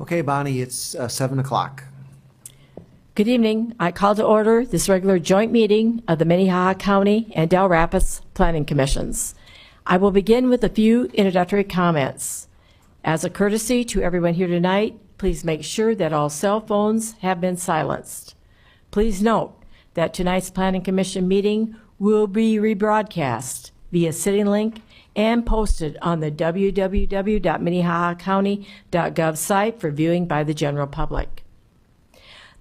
Okay, Bonnie, it's 7 o'clock. Good evening. I call to order this regular joint meeting of the Minnehaha County and Dell Rapids Planning Commissions. I will begin with a few introductory comments. As a courtesy to everyone here tonight, please make sure that all cell phones have been silenced. Please note that tonight's Planning Commission meeting will be rebroadcast via sitting link and posted on the www.minnehahacounty.gov site for viewing by the general public.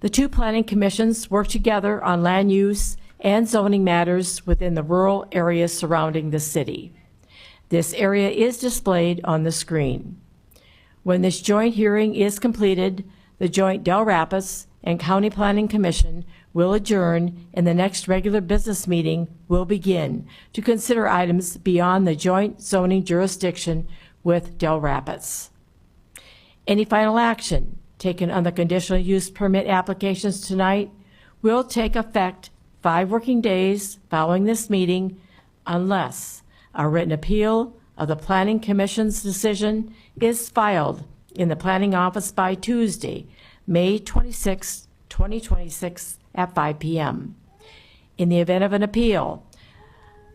The two planning commissions work together on land use and zoning matters within the rural areas surrounding the city. This area is displayed on the screen. When this joint hearing is completed, the joint Dell Rapids and County Planning Commission will adjourn, and the next regular business meeting will begin to consider items beyond the joint zoning jurisdiction with Dell Rapids. Any final action taken on the conditional use permit applications tonight will take effect 5 working days following this meeting unless a written appeal of the Planning Commission's decision is filed in the Planning Office by Tuesday, May 26, 2026 at 5 p.m. In the event of an appeal,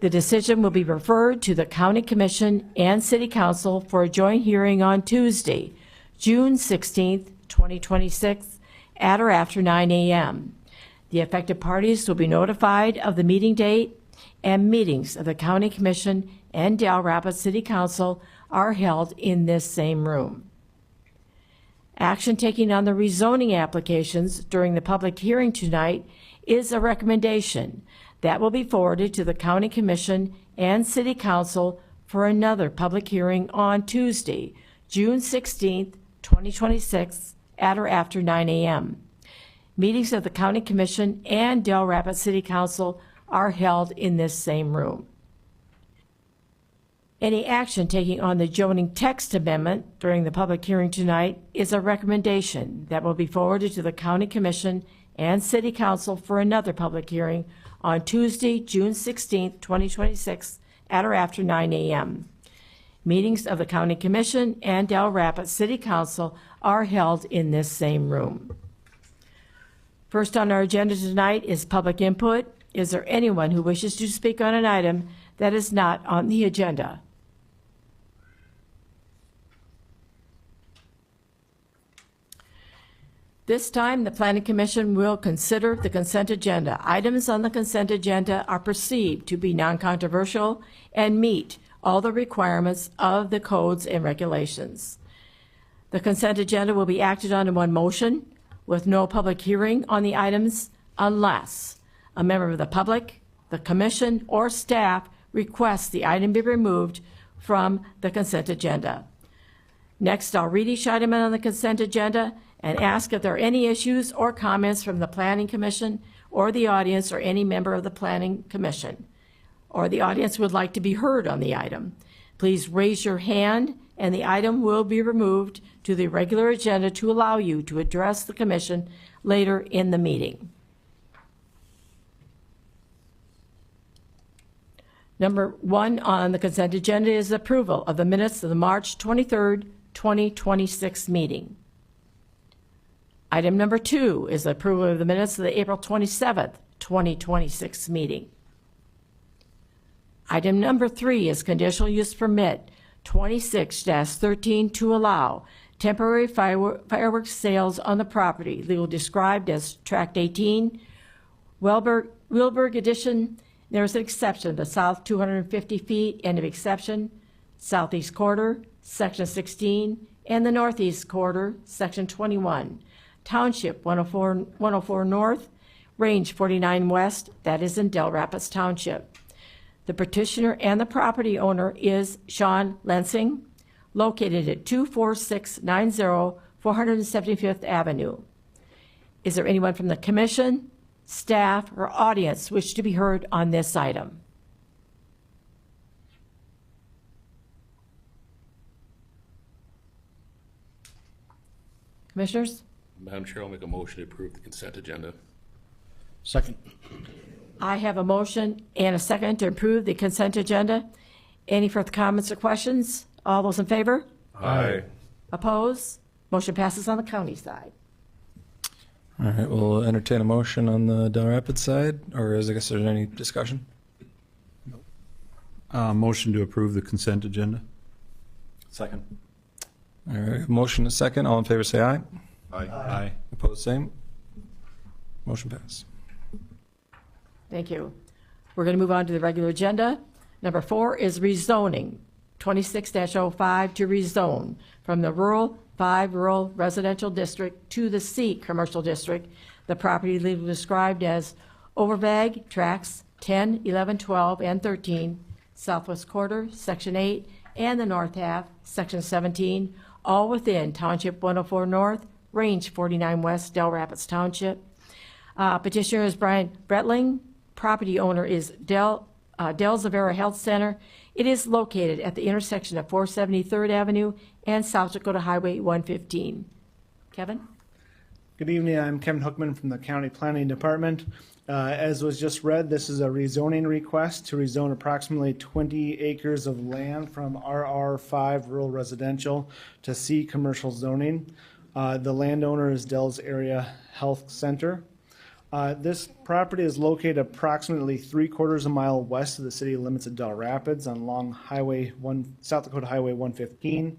the decision will be referred to the County Commission and City Council for a joint hearing on Tuesday, June 16, 2026 at or after 9 a.m. The affected parties will be notified of the meeting date, and meetings of the County Commission and Dell Rapids City Council are held in this same room. Action taken on the rezoning applications during the public hearing tonight is a recommendation that will be forwarded to the County Commission and City Council for another public hearing on Tuesday, June 16, 2026 at or after 9 a.m. Meetings of the County Commission and Dell Rapids City Council are held in this same room. Any action taking on the zoning text amendment during the public hearing tonight is a recommendation that will be forwarded to the County Commission and City Council for another public hearing on Tuesday, June 16, 2026 at or after 9 a.m. Meetings of the County Commission and Dell Rapids City Council are held in this same room. First on our agenda tonight is public input. Is there anyone who wishes to speak on an item that is not on the agenda? This time, the Planning Commission will consider the consent agenda. Items on the consent agenda are perceived to be non-controversial and meet all the requirements of the codes and regulations. The consent agenda will be acted on in one motion with no public hearing on the items unless a member of the public, the commission, or staff requests the item be removed from the consent agenda. Next, I'll read each item on the consent agenda and ask if there are any issues or comments from the Planning Commission or the audience or any member of the Planning Commission or the audience would like to be heard on the item. Please raise your hand and the item will be removed to the regular agenda to allow you to address the Commission later in the meeting. Number 1 on the consent agenda is approval of the minutes of the March 23rd, 2026 meeting. Item number 2 is approval of the minutes of the April 27th, 2026 meeting. Item number 3 is conditional use permit 26-13 to allow temporary fireworks sales on the property, legally described as Tract 18, Wilburg Edition. There's an exception, the south 250 feet, end of exception, southeast quarter, section 16, and the northeast quarter, section 21. Township 104 North, range 49 West, that is in Dell Rapids Township. The petitioner and the property owner is Sean Lensing, located at 24690 475th Avenue. Is there anyone from the commission, staff, or audience wish to be heard on this item? Commissioners? Madam Chair, I'll make a motion to approve the consent agenda. Second. I have a motion and a second to approve the consent agenda. Any further comments or questions? All those in favor? Aye. Oppose? Motion passes on the county side. All right, we'll entertain a motion on the Del Rapids side, or is, I guess there's any discussion? Motion to approve the consent agenda. Second. All right, motion is second. All in favor, say aye. Aye. Opposed, same. Motion pass. Thank you. We're going to move on to the regular agenda. Number 4 is rezoning, 26-05 to rezone from the rural 5 rural residential district to the C commercial district. The property legally described as Overbag Tracts 10, 11, 12, and 13, Southwest Quarter, Section 8, and the North Half, Section 17, all within Township 104 North, Range 49 West, Del Rapids Township. Petitioner is Brian Bretling. Property owner is Dell Zavera Health Center. It is located at the intersection of 473rd Avenue and South Dakota Highway 115. Kevin? Good evening, I'm Kevin Hookman from the County Planning Department. As was just read, this is a rezoning request to rezone approximately 20 acres of land from RR5 rural residential to C commercial zoning. The landowner is Dell's Area Health Center. This property is located approximately 3/4 mile west of the city limits of Del Rapids on South Dakota Highway 115.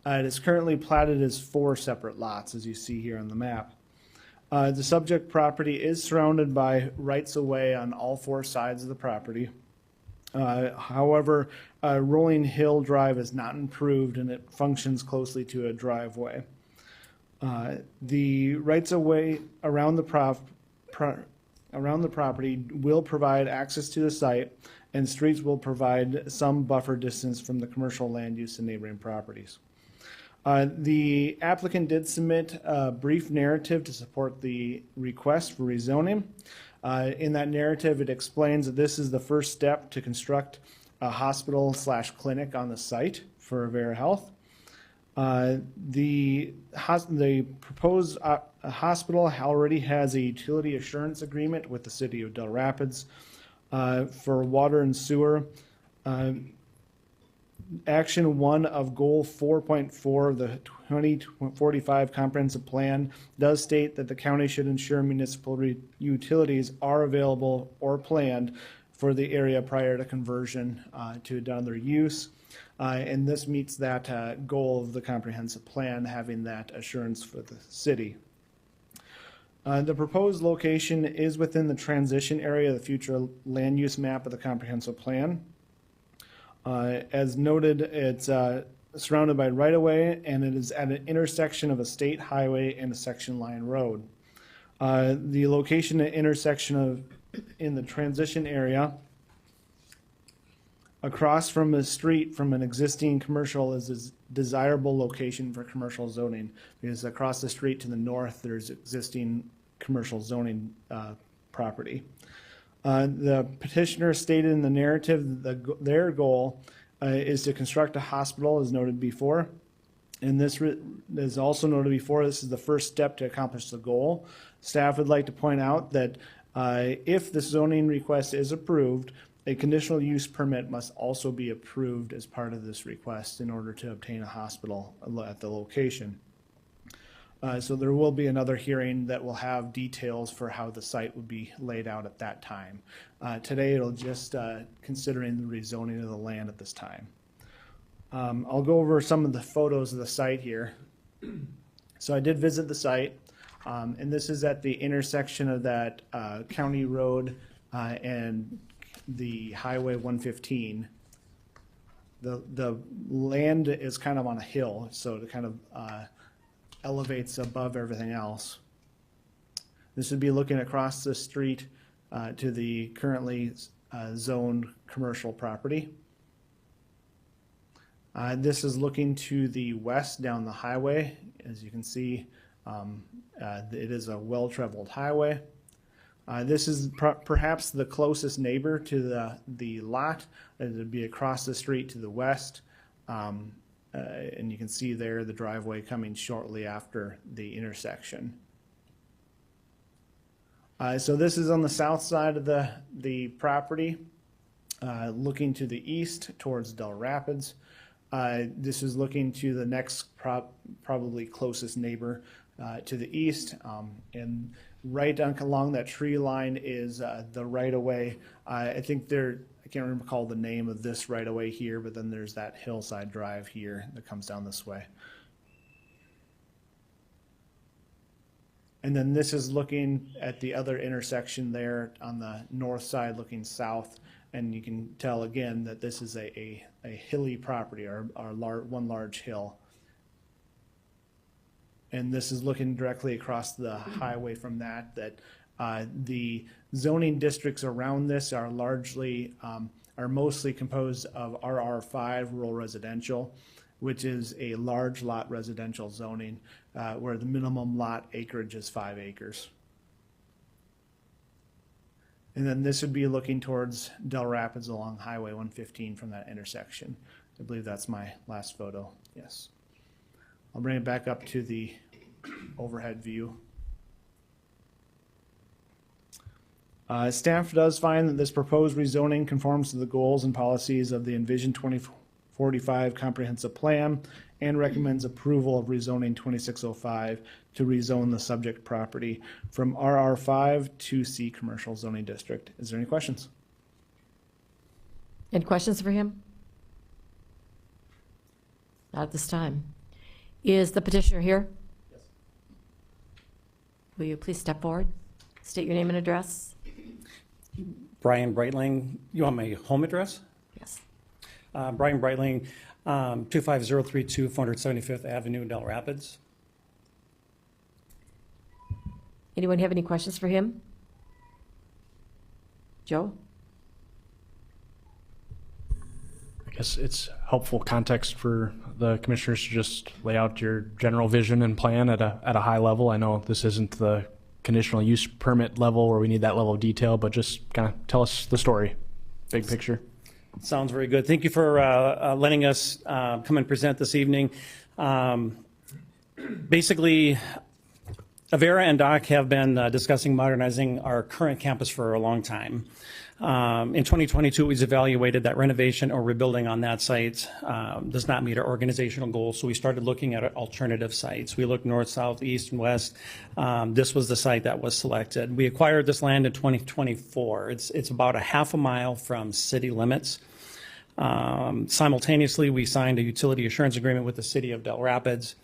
It is currently platted as 4 separate lots, as you see here on the map. The subject property is surrounded by rights-of-way on all 4 sides of the property. However, Rolling Hill Drive is not improved and it functions closely to a driveway. The rights-of-way around the property will provide access to the site, and streets will provide some buffer distance from the commercial land use and neighboring properties. The applicant did submit a brief narrative to support the request for rezoning. In that narrative, it explains that this is the first step to construct a hospital/clinic on the site for Avera Health. The proposed hospital already has a utility assurance agreement with the city of Del Rapids for water and sewer. Action 1 of Goal 4.4 of the 2045 Comprehensive Plan does state that the county should ensure municipal utilities are available or planned for the area prior to conversion to another use. And this meets that goal of the comprehensive plan, having that assurance for the city. The proposed location is within the transition area of the future land use map of the comprehensive plan. As noted, it's surrounded by right-of-way, and it is at an intersection of a state highway and a section line road. The location and intersection in the transition area across from a street from an existing commercial is a desirable location for commercial zoning, because across the street to the north, there's existing commercial zoning property. The petitioner stated in the narrative that their goal is to construct a hospital, as noted before. And this is also noted before, this is the first step to accomplish the goal. Staff would like to point out that if the zoning request is approved, a conditional use permit must also be approved as part of this request in order to obtain a hospital at the location. So there will be another hearing that will have details for how the site would be laid out at that time. Today it'll just considering the rezoning of the land at this time. I'll go over some of the photos of the site here. So I did visit the site, and this is at the intersection of that county road and the Highway 115. The land is kind of on a hill, so it kind of elevates above everything else. This would be looking across the street to the currently zoned commercial property. This is looking to the west down the highway. As you can see, it is a well-traveled highway. This is perhaps the closest neighbor to the lot. It would be across the street to the west. And you can see there the driveway coming shortly after the intersection. So this is on the south side of the property, looking to the east towards Del Rapids. This is looking to the next probably closest neighbor to the east. And right along that tree line is the right-of-way. I think I can't recall the name of this right-of-way here, but then there's that hillside drive here that comes down this way. And then this is looking at the other intersection there on the north side looking south. And you can tell again that this is a hilly property, one large hill. And this is looking directly across the highway from that the zoning districts around this are mostly composed of RR5 rural residential, which is a large lot residential zoning, where the minimum lot acreage is 5 acres. And then this would be looking towards Dell Rapids along Highway 115 from that intersection. I believe that's my last photo, yes. I'll bring it back up to the overhead view. Staff does find that this proposed rezoning conforms to the goals and policies of the Envision 2045 Comprehensive Plan and recommends approval of rezoning 2605 to rezone the subject property from RR5 to C Commercial Zoning District. Is there any questions? Any questions for him? Not at this time. Is the petitioner here? Yes. Will you please step forward? State your name and address. Brian Breitling. You want my home address? Yes. Brian Breitling, 25032 475th Avenue, Dell Rapids. Anyone have any questions for him? Joe? I guess it's helpful context for the commissioners to just lay out your general vision and plan at a high level. I know this isn't the conditional use permit level where we need that level of detail, but just kind of tell us the story, big picture. Sounds very good. Thank you for letting us come and present this evening. Basically, Avera and Doc have been discussing modernizing our current campus for a long time. In 2022, it was evaluated that renovation or rebuilding on that site does not meet our organizational goals, so we started looking at alternative sites. We looked north, south, east, and west. This was the site that was selected. We acquired this land in 2024. It's about a half a mile from city limits. Simultaneously, we signed a utility assurance agreement with the city of Dell Rapids.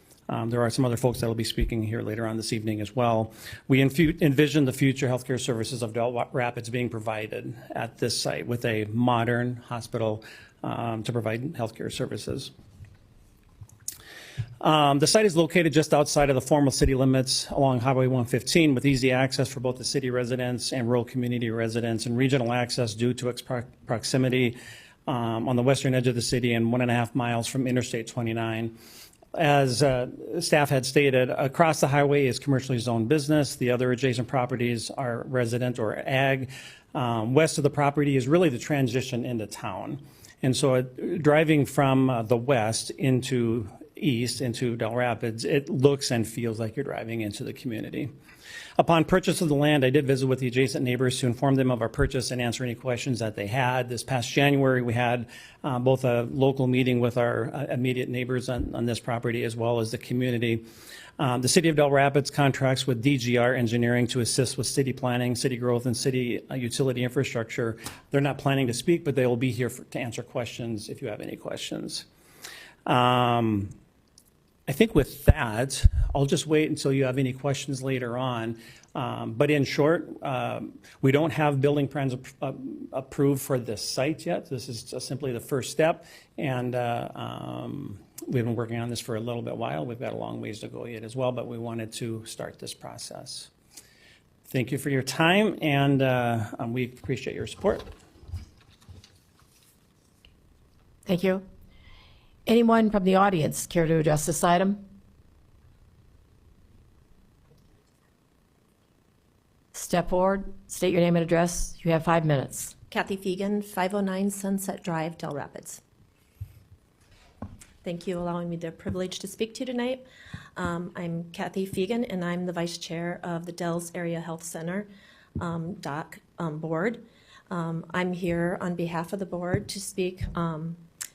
There are some other folks that will be speaking here later on this evening as well. We envision the future healthcare services of Dell Rapids being provided at this site with a modern hospital to provide healthcare services. The site is located just outside of the formal city limits along Highway 115 with easy access for both the city residents and rural community residents, and regional access due to its proximity on the western edge of the city and 1.5 miles from Interstate 29. As staff had stated, across the highway is commercially zoned business. The other adjacent properties are resident or ag. West of the property is really the transition into town. And so driving from the west into east, into Dell Rapids, it looks and feels like you're driving into the community. Upon purchase of the land, I did visit with the adjacent neighbors to inform them of our purchase and answer any questions that they had. This past January, we had both a local meeting with our immediate neighbors on this property as well as the community. The City of Dell Rapids contracts with DGR Engineering to assist with city planning, city growth, and city utility infrastructure. They're not planning to speak, but they will be here to answer questions if you have any questions. I think with that, I'll just wait until you have any questions later on. But in short, we don't have building plans approved for this site yet. This is just simply the first step. And we've been working on this for a little bit while. We've got a long ways to go yet as well, but we wanted to start this process. Thank you for your time, and we appreciate your support. Thank you. Anyone from the audience care to address this item? Step forward, state your name and address. You have 5 minutes. Kathy Fegan, 509 Sunset Drive, Dell Rapids. Thank you for allowing me the privilege to speak to you tonight. I'm Kathy Fegan, and I'm the Vice Chair of the Dell's Area Health Center DOC board. I'm here on behalf of the board to speak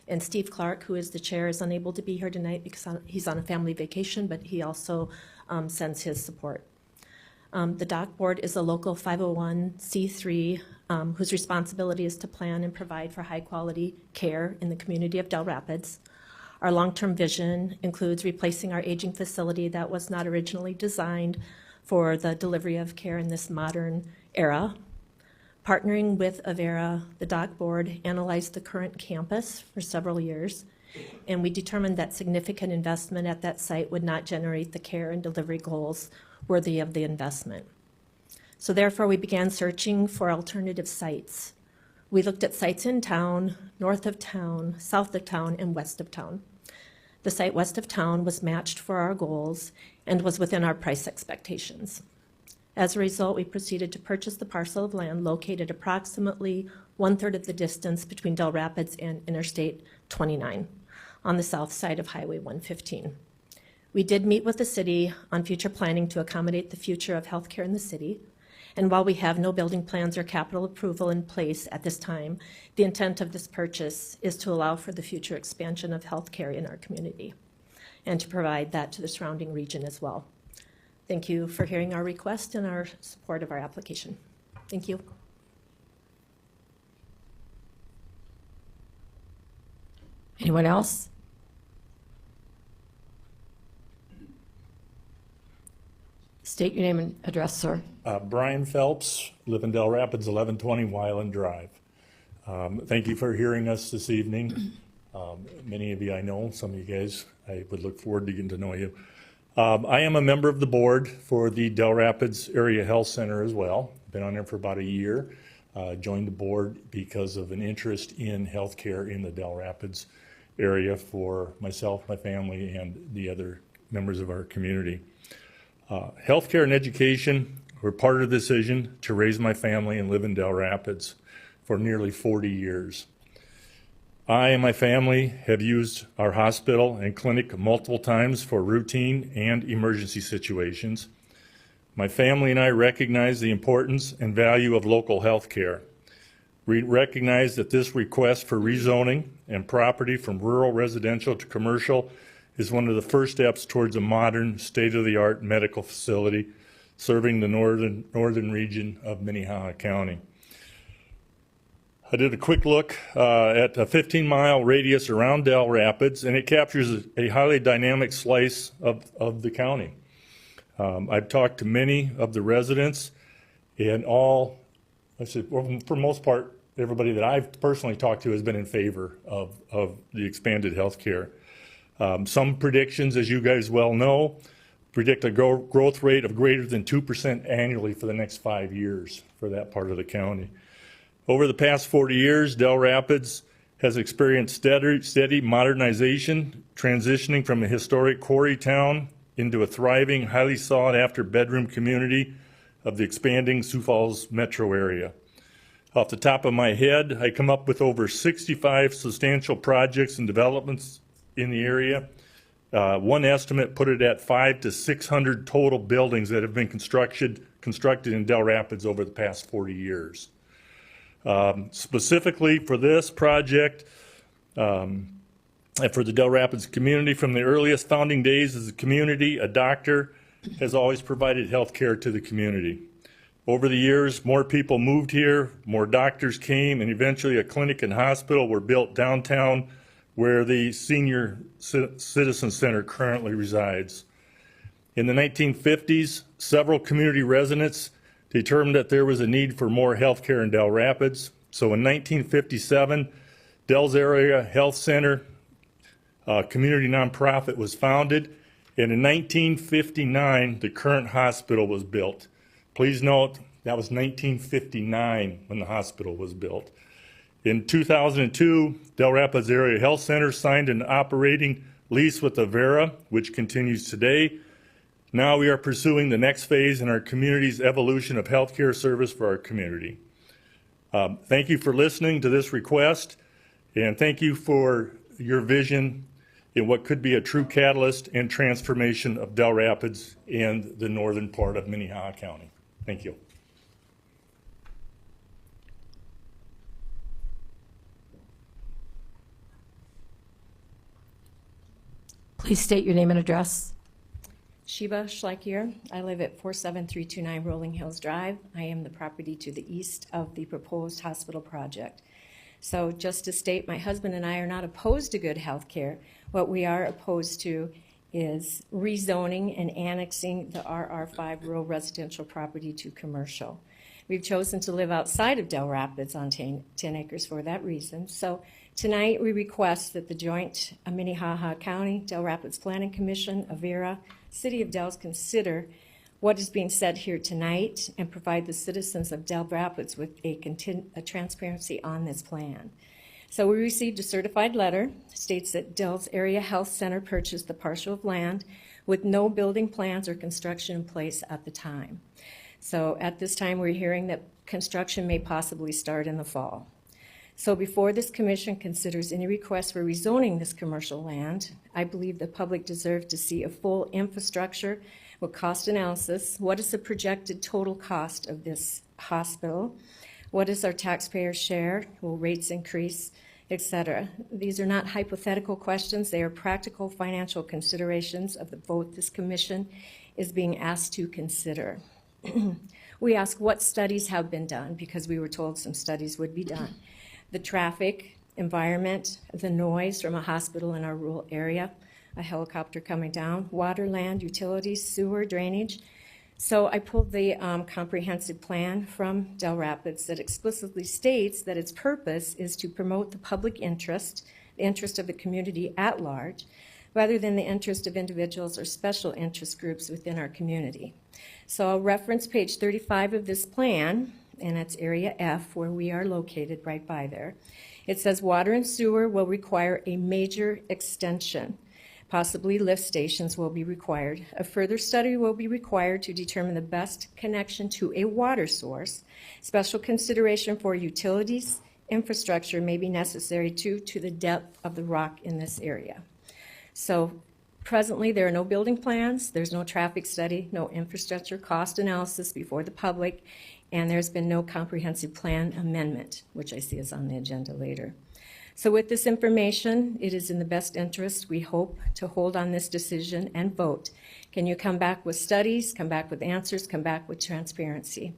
And Steve Clark, who is the chair, is unable to be here tonight because he's on a family vacation, but he also sends his support. The DOC Board is a local 501c3 whose responsibility is to plan and provide for high-quality care in the community of Dell Rapids. Our long-term vision includes replacing our aging facility that was not originally designed for the delivery of care in this modern era. Partnering with Avera, the DOC Board analyzed the current campus for several years, and we determined that significant investment at that site would not generate the care and delivery goals worthy of the investment. So therefore, we began searching for alternative sites. We looked at sites in town, north of town, south of town, and west of town. The site west of town was matched for our goals and was within our price expectations. As a result, we proceeded to purchase the parcel of land located approximately 1/3 of the distance between Dell Rapids and Interstate 29 on the south side of Highway 115. We did meet with the city on future planning to accommodate the future of healthcare in the city. And while we have no building plans or capital approval in place at this time, the intent of this purchase is to allow for the future expansion of healthcare in our community and to provide that to the surrounding region as well. Thank you for hearing our request and our support of our application. Thank you. Anyone else? State your name and address, sir. Brian Phelps, live in Dell Rapids, 1120 Wyland Drive. Thank you for hearing us this evening. Many of you I know, some of you guys, I would look forward to getting to know you. I am a member of the board for the Dell Rapids Area Health Center as well. Been on there for about a year. Joined the board because of an interest in healthcare in the Dell Rapids area for myself, my family, and the other members of our community. Healthcare and education were part of the decision to raise my family and live in Dell Rapids for nearly 40 years. I and my family have used our hospital and clinic multiple times for routine and emergency situations. My family and I recognize the importance and value of local health care. We recognize that this request for rezoning and property from rural residential to commercial is one of the first steps towards a modern, state-of-the-art medical facility serving the northern region of Minnehaha County. I did a quick look at a 15-mile radius around Dell Rapids, and it captures a highly dynamic slice of the county. I've talked to many of the residents, and for the most part, everybody that I've personally talked to has been in favor of the expanded health care. Some predictions, as you guys well know, predict a growth rate of greater than 2% annually for the next 5 years for that part of the county. Over the past 40 years, Dell Rapids has experienced steady modernization, transitioning from a historic quarry town into a thriving, highly sought-after bedroom community of the expanding Sioux Falls metro area. Off the top of my head, I come up with over 65 substantial projects and developments in the area. One estimate put it at 500 to 600 total buildings that have been constructed in Dell Rapids over the past 40 years. Specifically for this project, and for the Dell Rapids community, from the earliest founding days as a community, a doctor has always provided health care to the community. Over the years, more people moved here, more doctors came, and eventually a clinic and hospital were built downtown where the Senior Citizen Center currently resides. In the 1950s, several community residents determined that there was a need for more health care in Dell Rapids. So in 1957, Dell's Area Health Center, a community nonprofit, was founded. And in 1959, the current hospital was built. Please note, that was 1959 when the hospital was built. In 2002, Dell Rapids Area Health Center signed an operating lease with Avera, which continues today. Now we are pursuing the next phase in our community's evolution of healthcare service for our community. Thank you for listening to this request, and thank you for your vision in what could be a true catalyst and transformation of Dell Rapids and the northern part of Minnehaha County. Thank you. Please state your name and address. Sheba Schleikier. I live at 47329 Rolling Hills Drive. I am the property to the east of the proposed hospital project. So just to state, my husband and I are not opposed to good health care. What we are opposed to is rezoning and annexing the RR5 rural residential property to commercial. We've chosen to live outside of Dell Rapids on 10 acres for that reason. So tonight we request that the joint Minnehaha County, Dell Rapids Planning Commission, Avera, City of Dells consider what is being said here tonight and provide the citizens of Dell Rapids with a transparency on this plan. So we received a certified letter, states that Dell's Area Health Center purchased the parcel of land with no building plans or construction in place at the time. So at this time, we're hearing that construction may possibly start in the fall. So before this commission considers any request for rezoning this commercial land, I believe the public deserves to see a full infrastructure with cost analysis. What is the projected total cost of this hospital? What is our taxpayer share? Will rates increase, et cetera? These are not hypothetical questions. They are practical financial considerations of the vote this commission is being asked to consider. We ask what studies have been done, because we were told some studies would be done. The traffic, environment, the noise from a hospital in our rural area, a helicopter coming down, water, land, utilities, sewer, drainage. So I pulled the comprehensive plan from Dell Rapids that explicitly states that its purpose is to promote the public interest, the interest of the community at large, rather than the interest of individuals or special interest groups within our community. So I'll reference page 35 of this plan, and it's area F, where we are located right by there. It says water and sewer will require a major extension. Possibly lift stations will be required. A further study will be required to determine the best connection to a water source. Special consideration for utilities, infrastructure may be necessary due to the depth of the rock in this area. So presently, there are no building plans, there's no traffic study, no infrastructure cost analysis before the public, and there's been no comprehensive plan amendment, which I see is on the agenda later. So with this information, it is in the best interest, we hope, to hold on this decision and vote. Can you come back with studies, come back with answers, come back with transparency?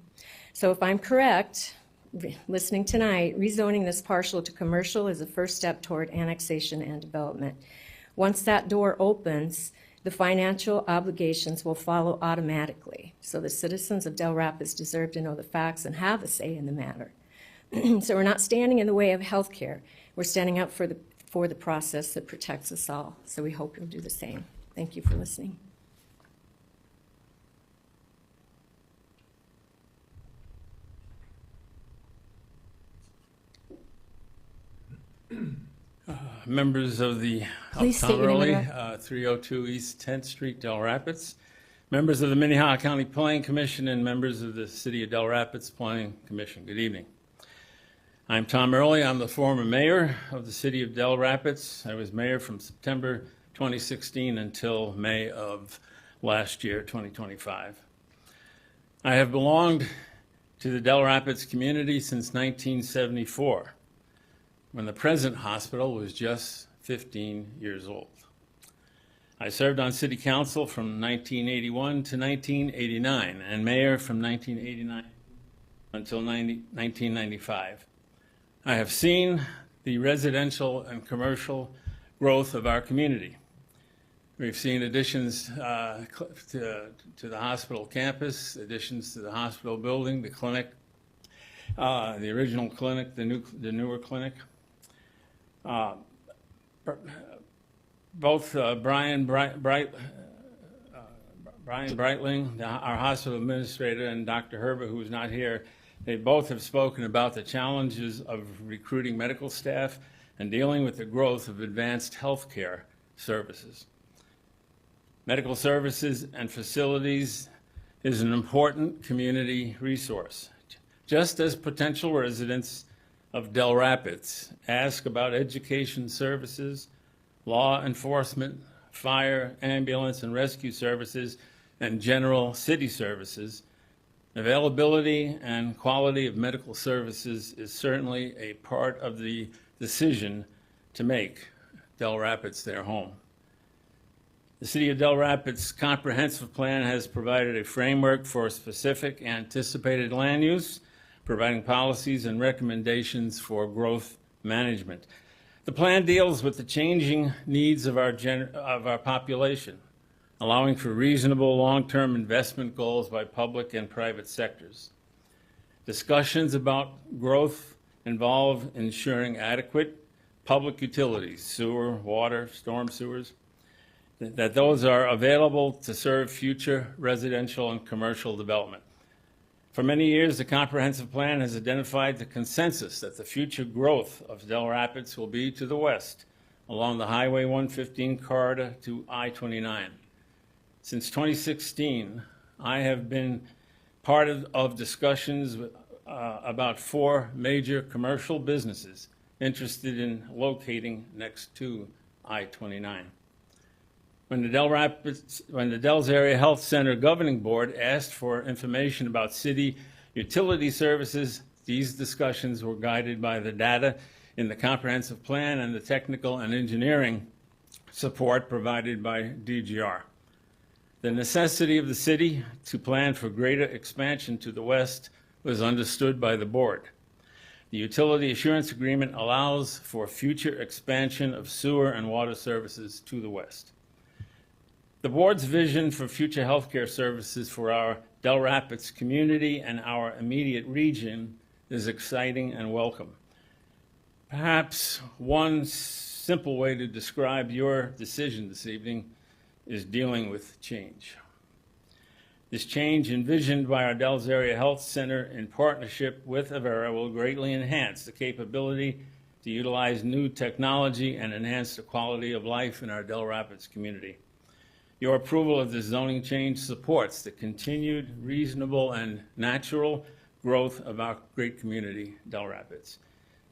So if I'm correct, listening tonight, rezoning this parcel to commercial is a first step toward annexation and development. Once that door opens, the financial obligations will follow automatically. So the citizens of Dell Rapids deserve to know the facts and have a say in the matter. So we're not standing in the way of health care. We're standing up for the process that protects us all. So we hope you'll do the same. Thank you for listening. Members of the Please state your name and 302 East 10th Street, Dell Rapids. Members of the Minnehaha County Planning Commission and members of the City of Dell Rapids Planning Commission. Good evening. I'm Tom Early. I'm the former mayor of the City of Dell Rapids. I was mayor from September 2016 until May of last year, 2025. I have belonged to the Dell Rapids community since 1974. When the present hospital was just 15 years old. I served on city council from 1981 to 1989 and mayor from 1989 until 1995. I have seen the residential and commercial growth of our community. We've seen additions to the hospital campus, additions to the hospital building, the clinic, the original clinic, the newer clinic. Both Brian Breitling, our hospital administrator, and Dr. Herbert, who is not here, they both have spoken about the challenges of recruiting medical staff and dealing with the growth of advanced healthcare services. Medical services and facilities is an important community resource. Just as potential residents of Dell Rapids ask about education services, law enforcement, fire, ambulance, and rescue services, and general city services, availability and quality of medical services is certainly a part of the decision to make Dell Rapids their home. The City of Del Rapids Comprehensive Plan has provided a framework for specific anticipated land use, providing policies and recommendations for growth management. The plan deals with the changing needs of our population, allowing for reasonable long-term investment goals by public and private sectors. Discussions about growth involve ensuring adequate public utilities, sewer, water, storm sewers, that those are available to serve future residential and commercial development. For many years, the comprehensive plan has identified the consensus that the future growth of Del Rapids will be to the west, along the Highway 115 corridor to I-29. Since 2016, I have been part of discussions about 4 major commercial businesses interested in locating next to I-29. When the Dells Area Health Center Governing Board asked for information about city utility services, these discussions were guided by the data in the comprehensive plan and the technical and engineering support provided by DGR. The necessity of the city to plan for greater expansion to the west was understood by the board. The Utility Assurance Agreement allows for future expansion of sewer and water services to the west. The board's vision for future healthcare services for our Del Rapids community and our immediate region is exciting and welcome. Perhaps one simple way to describe your decision this evening is dealing with change. This change envisioned by our Dells Area Health Center in partnership with Avera will greatly enhance the capability to utilize new technology and enhance the quality of life in our Del Rapids community. Your approval of this zoning change supports the continued reasonable and natural growth of our great community, Del Rapids.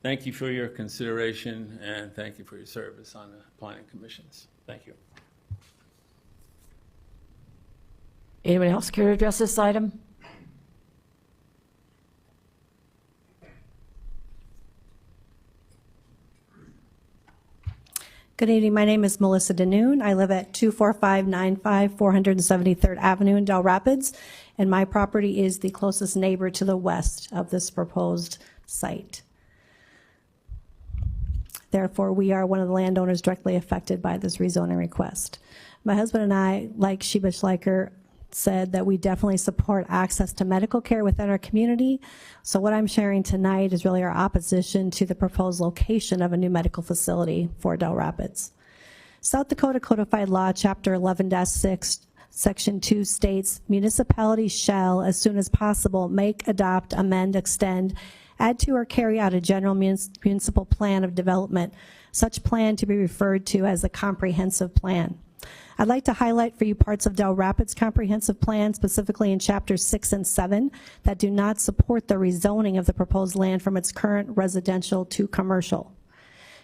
Thank you for your consideration and thank you for your service on the planning commissions. Thank you. Anyone else care to address this item? Good evening. My name is Melissa Danoon. I live at 24595 473rd Avenue in Del Rapids, and my property is the closest neighbor to the west of this proposed site. Therefore, we are one of the landowners directly affected by this rezoning request. My husband and I, like Sheba Schleicher said, that we definitely support access to medical care within our community. So what I'm sharing tonight is really our opposition to the proposed location of a new medical facility for Del Rapids. South Dakota Codified Law, Chapter 11-6, Section 2 states, municipalities shall, as soon as possible, make, adopt, amend, extend, add to, or carry out a general municipal plan of development, such plan to be referred to as a comprehensive plan. I'd like to highlight for you parts of Del Rapids Comprehensive Plan, specifically in Chapters 6 and 7, that do not support the rezoning of the proposed land from its current residential to commercial.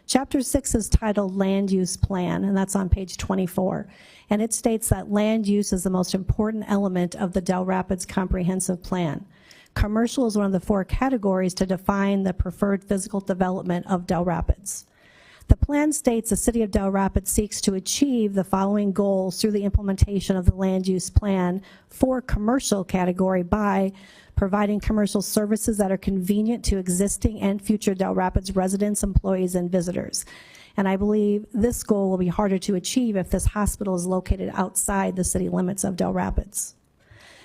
Chapter 6 is titled Land Use Plan, and that's on page 24. And it states that land use is the most important element of the Del Rapids Comprehensive Plan. Commercial is one of the 4 categories to define the preferred physical development of Del Rapids. The plan states the City of Del Rapids seeks to achieve the following goals through the implementation of the land use plan for commercial category by providing commercial services that are convenient to existing and future Del Rapids residents, employees, and visitors. And I believe this goal will be harder to achieve if this hospital is located outside the city limits of Del Rapids.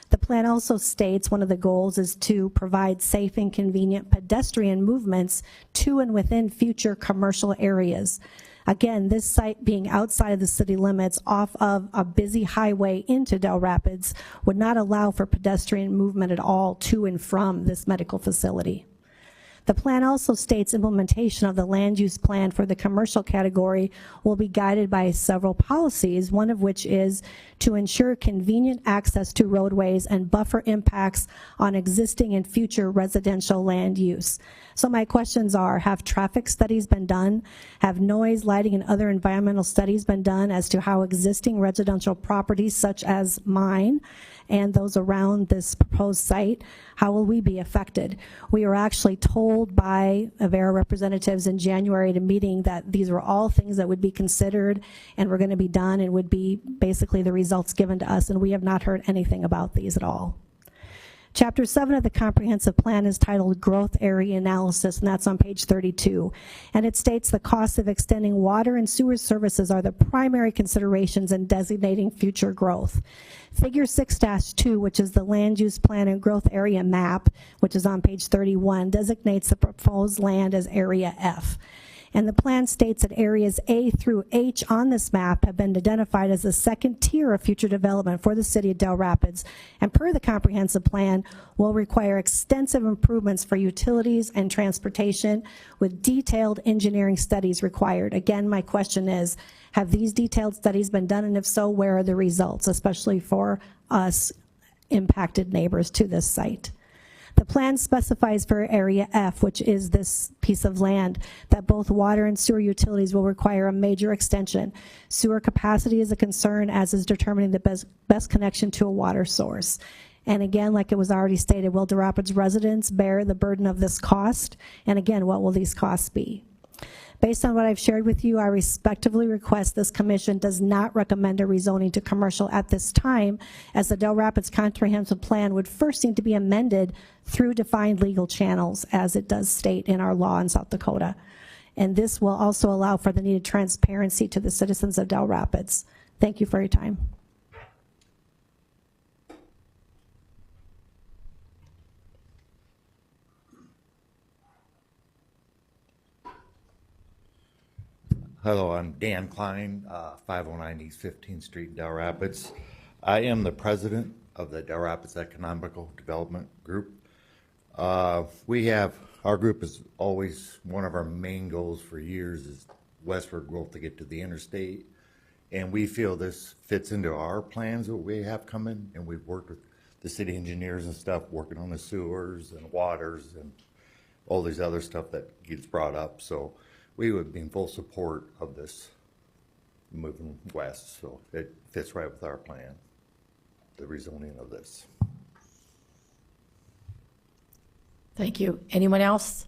The plan also states one of the goals is to provide safe and convenient pedestrian movements to and within future commercial areas. Again, this site being outside of the city limits off of a busy highway into Del Rapids would not allow for pedestrian movement at all to and from this medical facility. The plan also states implementation of the land use plan for the commercial category will be guided by several policies, one of which is to ensure convenient access to roadways and buffer impacts on existing and future residential land use. So my questions are, have traffic studies been done? Have noise, lighting, and other environmental studies been done as to how existing residential properties such as mine and those around this proposed site, how will we be affected? We were actually told by Avera representatives in January at a meeting that these were all things that would be considered and were going to be done and would be basically the results given to us, and we have not heard anything about these at all. Chapter 7 of the comprehensive plan is titled Growth Area Analysis, and that's on page 32. And it states the costs of extending water and sewer services are the primary considerations in designating future growth. Figure 6-2, which is the land use plan and growth area map, which is on page 31, designates the proposed land as Area F. And the plan states that areas A through H on this map have been identified as the second tier of future development for the city of Dell Rapids, and per the comprehensive plan will require extensive improvements for utilities and transportation with detailed engineering studies required. Again, my question is, have these detailed studies been done, and if so, where are the results, especially for us impacted neighbors to this site? The plan specifies for Area F, which is this piece of land, that both water and sewer utilities will require a major extension. Sewer capacity is a concern, as is determining the best connection to a water source. And again, like it was already stated, will Dell Rapids residents bear the burden of this cost? And again, what will these costs be? Based on what I've shared with you, I respectfully request this commission does not recommend a rezoning to commercial at this time, as the Dell Rapids comprehensive plan would first need to be amended through defined legal channels, as it does state in our law in South Dakota. And this will also allow for the needed transparency to the citizens of Dell Rapids. Thank you for your time. Hello, I'm Dan Klein, 509 East 15th Street, Dell Rapids. I am the president of the Dell Rapids Economical Development Group. Our group is always, one of our main goals for years is westward growth to get to the interstate. And we feel this fits into our plans that we have coming, and we've worked with the city engineers and stuff, working on the sewers and waters and all these other stuff that gets brought up. So we would be in full support of this moving west, so it fits right with our plan, the rezoning of this. Thank you. Anyone else?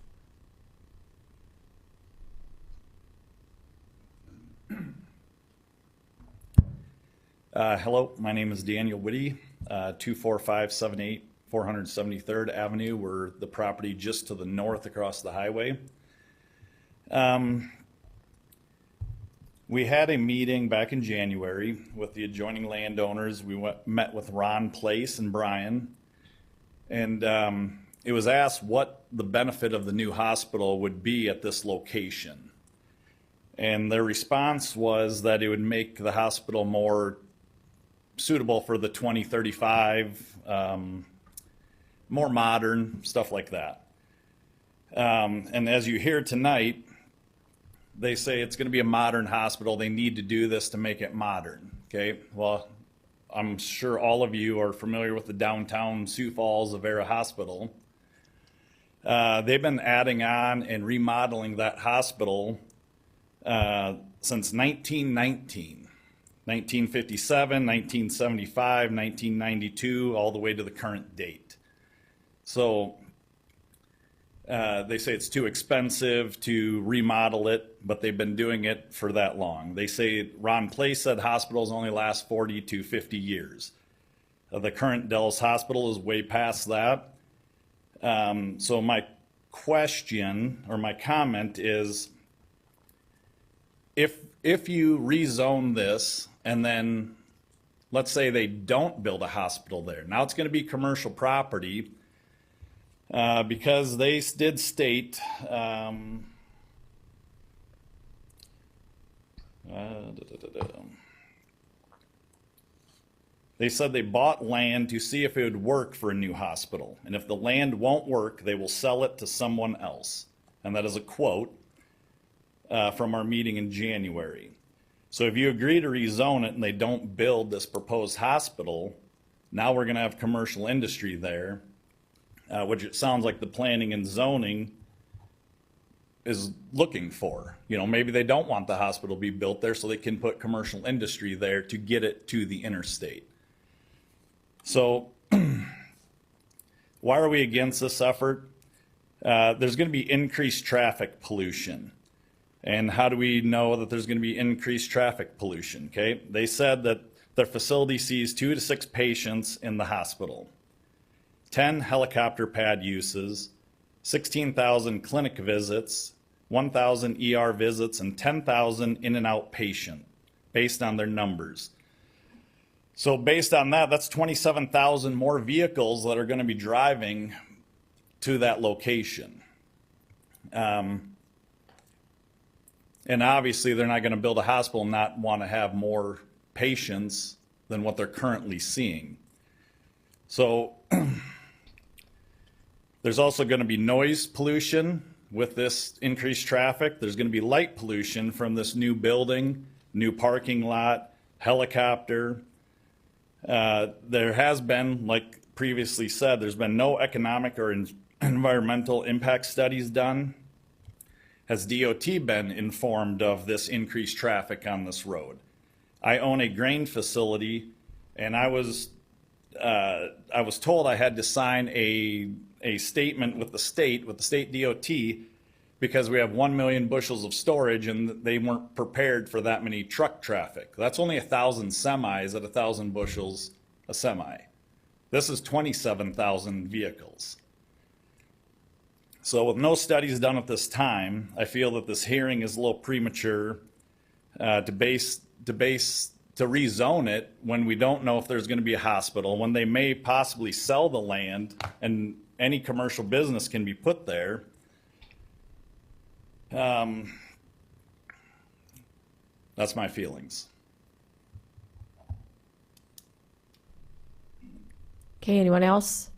Hello, my name is Daniel Whitty, 24578 473rd Avenue. We're the property just to the north across the highway. We had a meeting back in January with the adjoining landowners. We met with Ron Place and Brian, and it was asked what the benefit of the new hospital would be at this location. And their response was that it would make the hospital more suitable for the 2035, more modern, stuff like that. And as you hear tonight, they say it's going to be a modern hospital. They need to do this to make it modern. Okay, well, I'm sure all of you are familiar with the downtown Sioux Falls Avera Hospital. They've been adding on and remodeling that hospital since 1919, 1957, 1975, 1992, all the way to the current date. So they say it's too expensive to remodel it, but they've been doing it for that long. They say Ron Place said hospitals only last 40 to 50 years. The current Dell's hospital is way past that. So my question or my comment is, if you rezone this and then let's say they don't build a hospital there, now it's going to be commercial property. Because they did state, they said they bought land to see if it would work for a new hospital. And if the land won't work, they will sell it to someone else. And that is a quote from our meeting in January. So if you agree to rezone it and they don't build this proposed hospital, now we're going to have commercial industry there. Which it sounds like the planning and zoning is looking for. You know, maybe they don't want the hospital to be built there so they can put commercial industry there to get it to the interstate. So why are we against this effort? There's going to be increased traffic pollution. And how do we know that there's going to be increased traffic pollution? Okay, they said that their facility sees 2 to 6 patients in the hospital, 10 helicopter pad uses, 16,000 clinic visits, 1,000 ER visits, and 10,000 in and out patient, based on their numbers. So based on that, that's 27,000 more vehicles that are going to be driving to that location. And obviously, they're not going to build a hospital and not want to have more patients than what they're currently seeing. So there's also going to be noise pollution with this increased traffic. There's going to be light pollution from this new building, new parking lot, helicopter. There has been, like previously said, there's been no economic or environmental impact studies done. Has DOT been informed of this increased traffic on this road? I own a grain facility, and I was told I had to sign a statement with the state DOT, because we have 1 million bushels of storage, and they weren't prepared for that many truck traffic. That's only 1,000 semis at 1,000 bushels a semi. This is 27,000 vehicles. So with no studies done at this time, I feel that this hearing is a little premature to rezone it when we don't know if there's going to be a hospital, when they may possibly sell the land and any commercial business can be put there. That's my feelings. Okay, anyone else?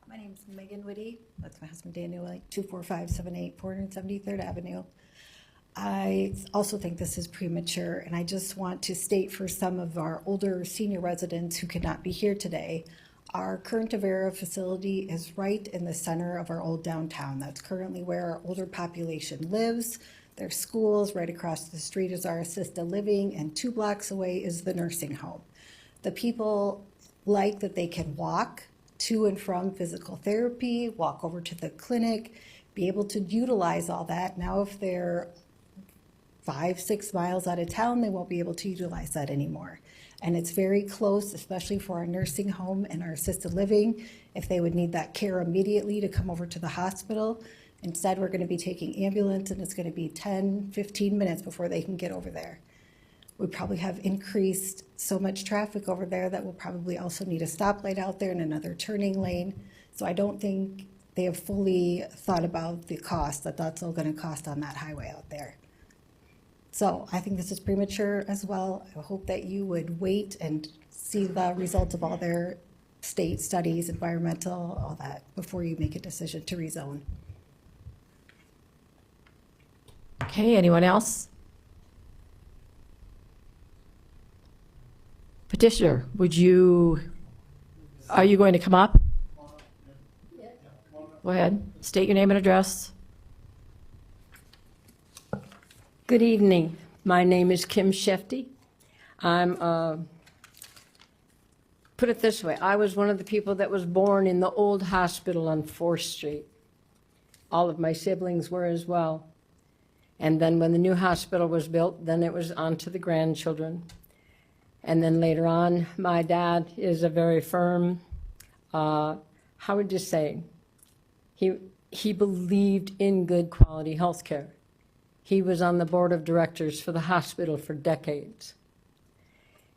My name's Megan Whitty. That's my husband Daniel, 24578 473rd Avenue. I also think this is premature, and I just want to state for some of our older senior residents who could not be here today, our current Avera facility is right in the center of our old downtown. That's currently where our older population lives. There's schools. Right across the street is our assisted living, and 2 blocks away is the nursing home. The people like that they can walk to and from physical therapy, walk over to the clinic, be able to utilize all that. Now, if they're 5-6 miles out of town, they won't be able to utilize that anymore. And it's very close, especially for our nursing home and our assisted living, if they would need that care immediately to come over to the hospital. Instead, we're going to be taking ambulance, and it's going to be 10-15 minutes before they can get over there. We probably have increased so much traffic over there that we'll probably also need a stoplight out there and another turning lane. So I don't think they have fully thought about the cost that that's all going to cost on that highway out there. So I think this is premature as well. I hope that you would wait and see the results of all their state studies, environmental, all that, before you make a decision to rezone. Okay, anyone else? Petitioner, are you going to come up? Go ahead, state your name and address. Good evening. My name is Kim Shefty. Put it this way, I was one of the people that was born in the old hospital on 4th Street. All of my siblings were as well. And then when the new hospital was built, then it was on to the grandchildren. And then later on, my dad is a very firm, how would you say? He believed in good quality health care. He was on the board of directors for the hospital for decades.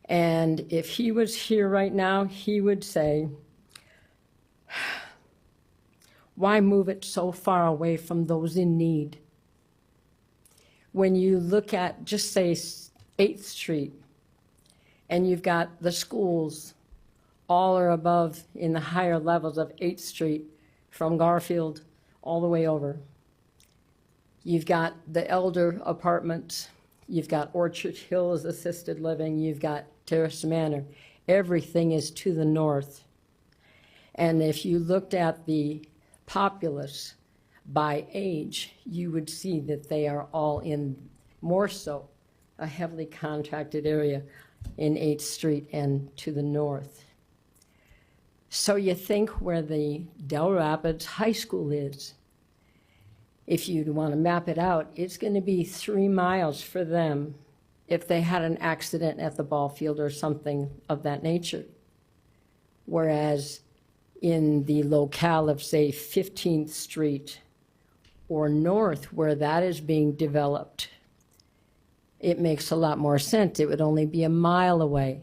And if he was here right now, he would say, why move it so far away from those in need? When you look at, just say, 8th Street, and you've got the schools all are above in the higher levels of 8th Street from Garfield all the way over. You've got the elder apartments, you've got Orchard Hills assisted living, you've got Terrace Manor. Everything is to the north. And if you looked at the populace by age, you would see that they are all in more so a heavily contracted area. in 8th Street and to the north. So you think where the Dell Rapids High School is, if you want to map it out, it's going to be 3 miles for them if they had an accident at the ball field or something of that nature. Whereas in the locale of, say, 15th Street or north, where that is being developed, it makes a lot more sense. It would only be a mile away,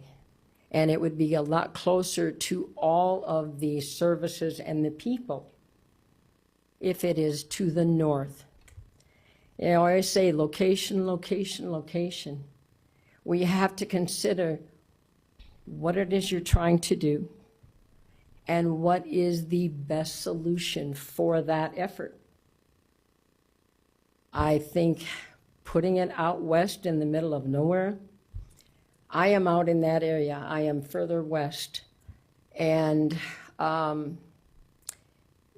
and it would be a lot closer to all of the services and the people if it is to the north. You know, I always say location, location, location. We have to consider what it is you're trying to do and what is the best solution for that effort. I think putting it out west in the middle of nowhere, I am out in that area. I am further west. And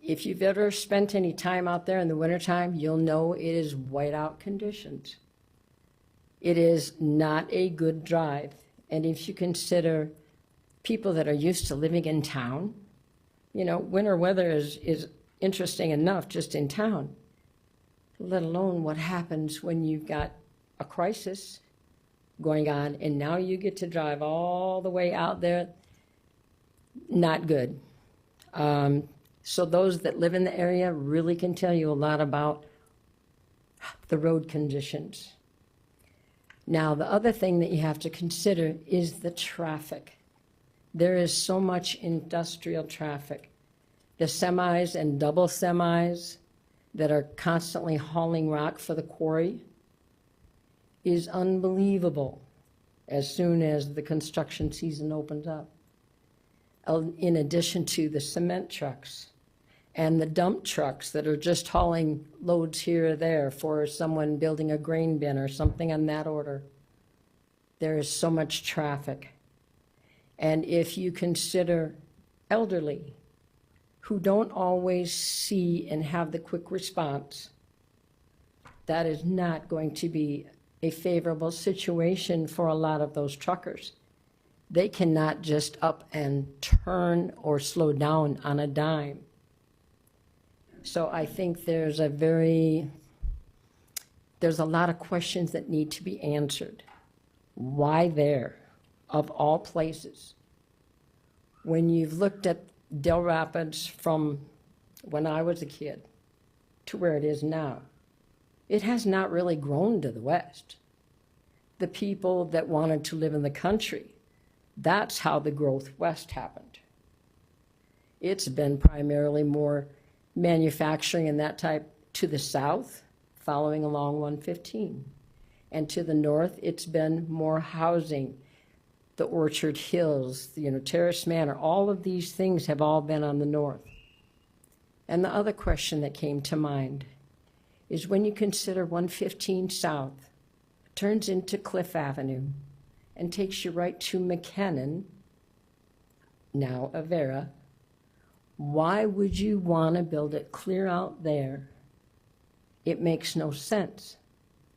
if you've ever spent any time out there in the wintertime, you'll know it is whiteout conditions. It is not a good drive. And if you consider people that are used to living in town, you know, winter weather is interesting enough just in town, let alone what happens when you've got a crisis going on and now you get to drive all the way out there. Not good. So those that live in the area really can tell you a lot about the road conditions. Now, the other thing that you have to consider is the traffic. There is so much industrial traffic. The semis and double semis that are constantly hauling rock for the quarry is unbelievable as soon as the construction season opens up. In addition to the cement trucks and the dump trucks that are just hauling loads here or there for someone building a grain bin or something on that order. There is so much traffic. And if you consider elderly who don't always see and have the quick response, that is not going to be a favorable situation for a lot of those truckers. They cannot just up and turn or slow down on a dime. So I think there's a lot of questions that need to be answered. Why there, of all places? When you've looked at Dell Rapids from when I was a kid to where it is now, it has not really grown to the west. The people that wanted to live in the country, that's how the growth west happened. It's been primarily more manufacturing and that type to the south, following along 115. And to the north, it's been more housing, the Orchard Hills, Terrace Manor, all of these things have all been on the north. And the other question that came to mind is when you consider 115 south turns into Cliff Avenue and takes you right to McKinnon, now Avera, why would you want to build it clear out there? It makes no sense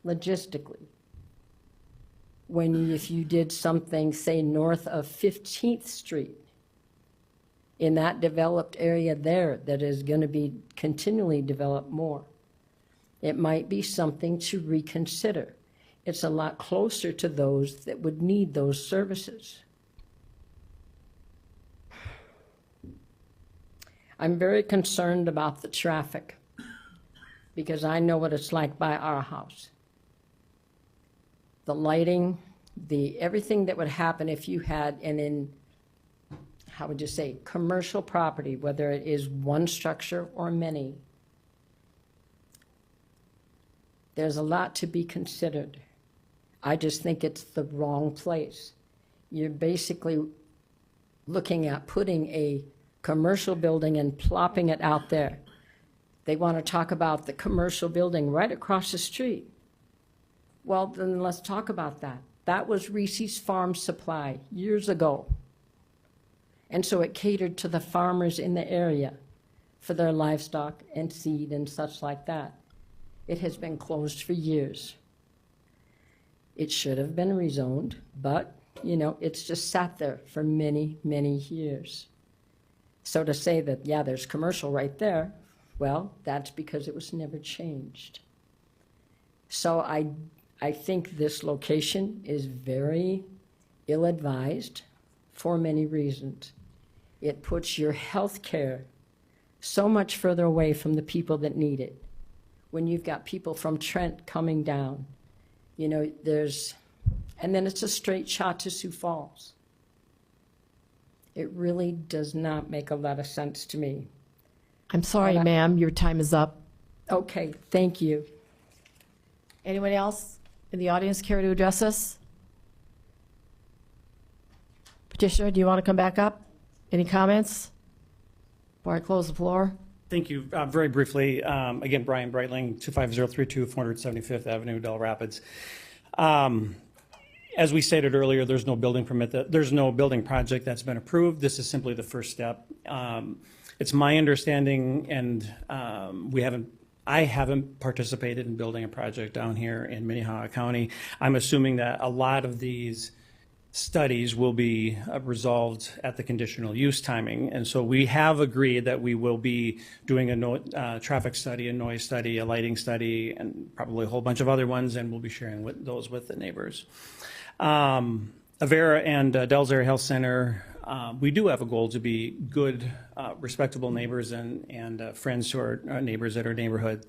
logistically. If you did something, say, north of 15th Street, in that developed area there that is going to be continually developed more, it might be something to reconsider. It's a lot closer to those that would need those services. I'm very concerned about the traffic because I know what it's like by our house. The lighting, everything that would happen if you had how would you say, commercial property, whether it is one structure or many. There's a lot to be considered. I just think it's the wrong place. You're basically looking at putting a commercial building and plopping it out there. They want to talk about the commercial building right across the street. Well, then let's talk about that. That was Reese's Farm Supply years ago. And so it catered to the farmers in the area for their livestock and seed and such like that. It has been closed for years. It should have been rezoned, but You know, it's just sat there for many, many years. So to say that, yeah, there's commercial right there, well, that's because it was never changed. So I think this location is very ill-advised for many reasons. It puts your health care so much further away from the people that need it. When you've got people from Trent coming down, you know, and then it's a straight shot to Sioux Falls. It really does not make a lot of sense to me. I'm sorry, ma'am, your time is up. Okay, thank you. Anyone else in the audience care to address us? Petitioner, do you want to come back up? Any comments before I close the floor? Thank you. Very briefly, again, Brian Breitling, 25032 475th Avenue, Del Rapids. As we stated earlier, there's no building permit, there's no building project that's been approved. This is simply the first step. It's my understanding, and I haven't participated in building a project down here in Minnehaha County. I'm assuming that a lot of these studies will be resolved at the conditional use timing. And so we have agreed that we will be doing a traffic study, a noise study, a lighting study, and probably a whole bunch of other ones, and we'll be sharing those with the neighbors. Avera and Dell's Area Health Center, we do have a goal to be good, respectable neighbors and friends to our neighbors at our neighborhood.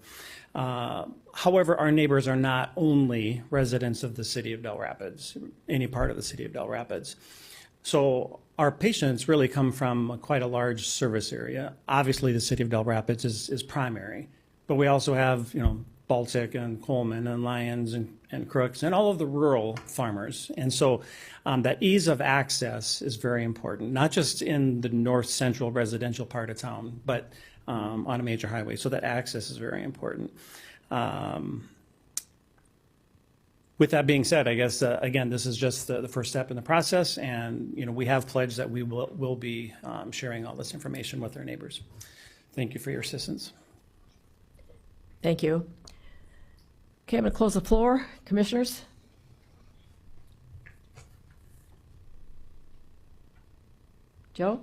However, our neighbors are not only residents of the city of Del Rapids, any part of the city of Del Rapids. So our patients really come from quite a large service area. Obviously, the city of Del Rapids is primary, but we also have, you know, Baltic and Coleman and Lyons and Crooks and all of the rural farmers. And so that ease of access is very important, not just in the north central residential part of town, but on a major highway. So that access is very important. With that being said, I guess, again, this is just the first step in the process. And, you know, we have pledged that we will be sharing all this information with our neighbors. Thank you for your assistance. Thank you. Okay, I'm going to close the floor. Commissioners? Joe?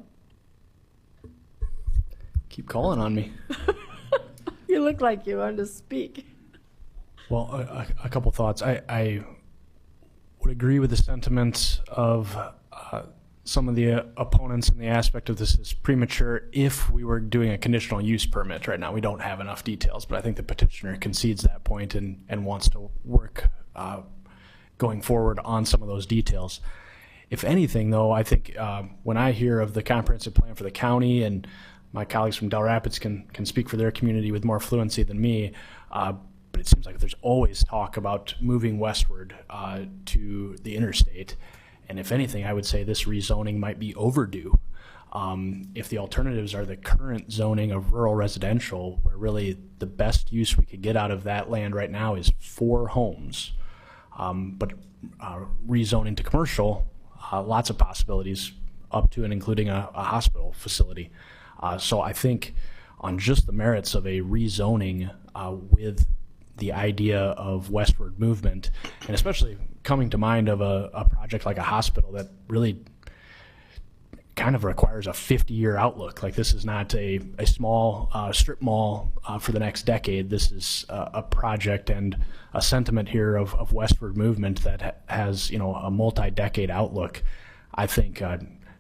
Keep calling on me. You look like you wanted to speak. Well, a couple thoughts. I would agree with the sentiments of some of the opponents in the aspect of this is premature if we were doing a conditional use permit. Right now, we don't have enough details, but I think the petitioner concedes that point and wants to work going forward on some of those details. If anything, though, I think when I hear of the comprehensive plan for the county, and my colleagues from Del Rapids can speak for their community with more fluency than me, but it seems like there's always talk about moving westward to the interstate. And if anything, I would say this rezoning might be overdue. If the alternatives are the current zoning of rural residential, where really the best use we could get out of that land right now is 4 homes, but rezoning to commercial, lots of possibilities up to and including a hospital facility. So I think on just the merits of a rezoning with the idea of westward movement, and especially coming to mind of a project like a hospital that really kind of requires a 50-year outlook. Like, this is not a small strip mall for the next decade. This is a project and a sentiment here of westward movement that has, you know, a multi-decade outlook. I think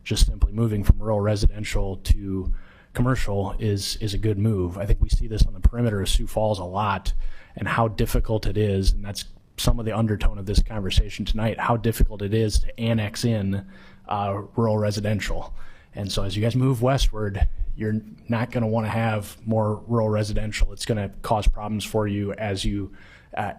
just simply moving from rural residential to commercial is a good move. I think we see this on the perimeter of Sioux Falls a lot, and how difficult it is, and that's some of the undertone of this conversation tonight, how difficult it is to annex in rural residential. And so as you guys move westward, you're not going to want to have more rural residential. It's going to cause problems for you as you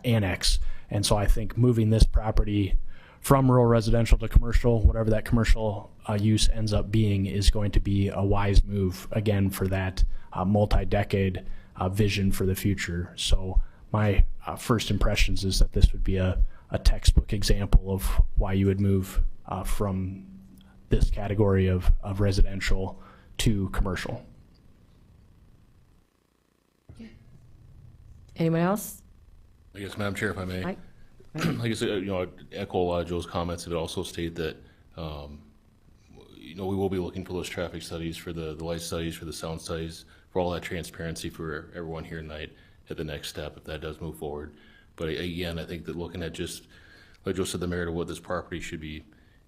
annex. And so I think moving this property from rural residential to commercial, whatever that commercial use ends up being, is going to be a wise move, again, for that multi-decade vision for the future. So my first impressions is that this would be a textbook example of why you would move from this category of residential to commercial. Anyone else? I guess, Madam Chair, if I may. Mike? Like I said, I'd echo Joe's comments, but also state that, we will be looking for those traffic studies, for the light studies, for the sound studies, for all that transparency for everyone here tonight at the next step, if that does move forward. But again, I think that looking at just, like Joe said, the merit of what this property should be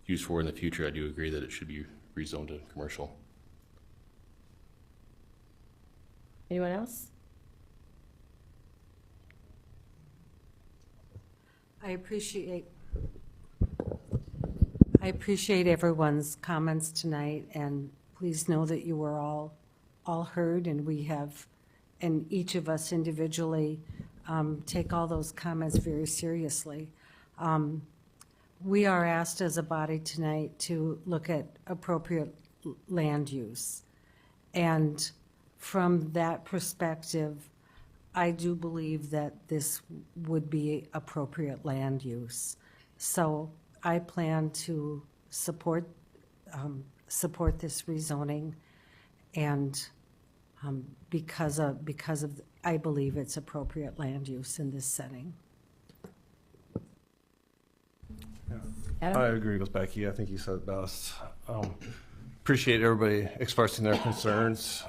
used for in the future, I do agree that it should be rezoned to commercial. Anyone else? I appreciate everyone's comments tonight, and please know that you were all heard, and we have, and each of us individually take all those comments very seriously. We are asked as a body tonight to look at appropriate land use. And from that perspective, I do believe that this would be appropriate land use. So I plan to support this rezoning, and because of I believe it's appropriate land use in this setting. Adam? I agree with Becky. I think you said it best. Appreciate everybody expressing their concerns.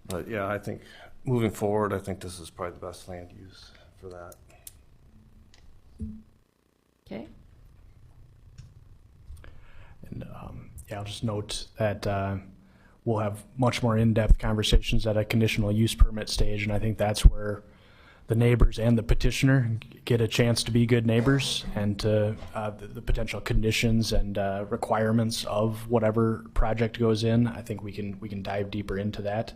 But yeah, I think moving forward, I think this is probably the best land use for that. Okay. And I'll just note that we'll have much more in-depth conversations at a conditional use permit stage, and I think that's where the neighbors and the petitioner get a chance to be good neighbors, and to the potential conditions and requirements of whatever project goes in. I think we can dive deeper into that,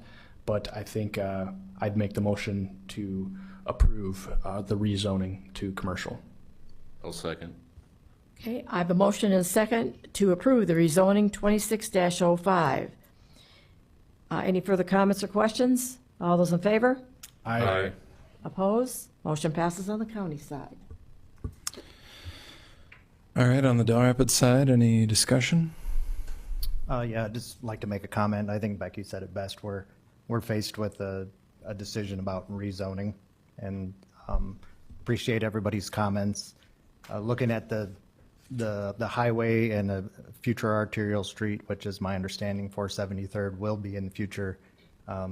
but I think I'd make the motion to approve the rezoning to commercial. I'll second. Okay, I have a motion and a second to approve the rezoning 26-05. Any further comments or questions? All those in favor? Aye. Opposed? Motion passes on the county side. All right, on the Del Rapids side, any discussion? Yeah, I'd just like to make a comment. I think Becky said it best. We're faced with a decision about rezoning, and appreciate everybody's comments. Looking at the highway and a future arterial street, which is my understanding 473rd will be in the future a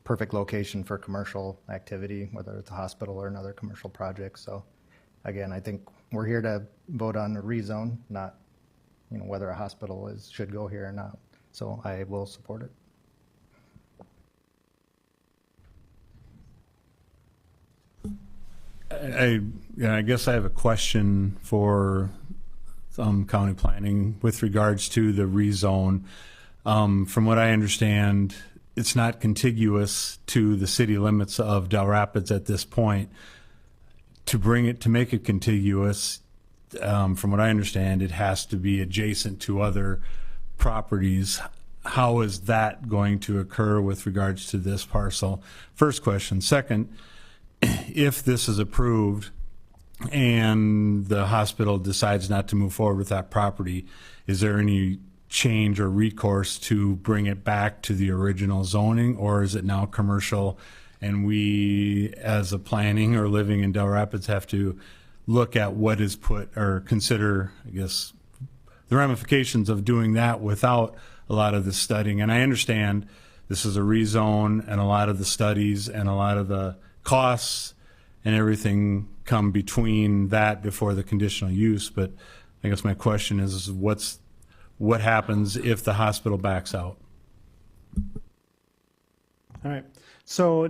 perfect location for commercial activity, whether it's a hospital or another commercial project. So again, I think we're here to vote on a rezone, not whether a hospital should go here or not. So I will support it. I guess I have a question for county planning with regards to the rezone. From what I understand, it's not contiguous to the city limits of Del Rapids at this point. To make it contiguous, from what I understand, it has to be adjacent to other properties. How is that going to occur with regards to this parcel? First question. Second, if this is approved and the hospital decides not to move forward with that property, is there any change or recourse to bring it back to the original zoning, or is it now commercial and we as a planning or living in Del Rapids have to look at what is put, or consider, I guess, the ramifications of doing that without a lot of the studying? And I understand this is a rezone, and a lot of the studies and a lot of the costs and everything come between that before the conditional use. But I guess my question is what happens if the hospital backs out? All right. So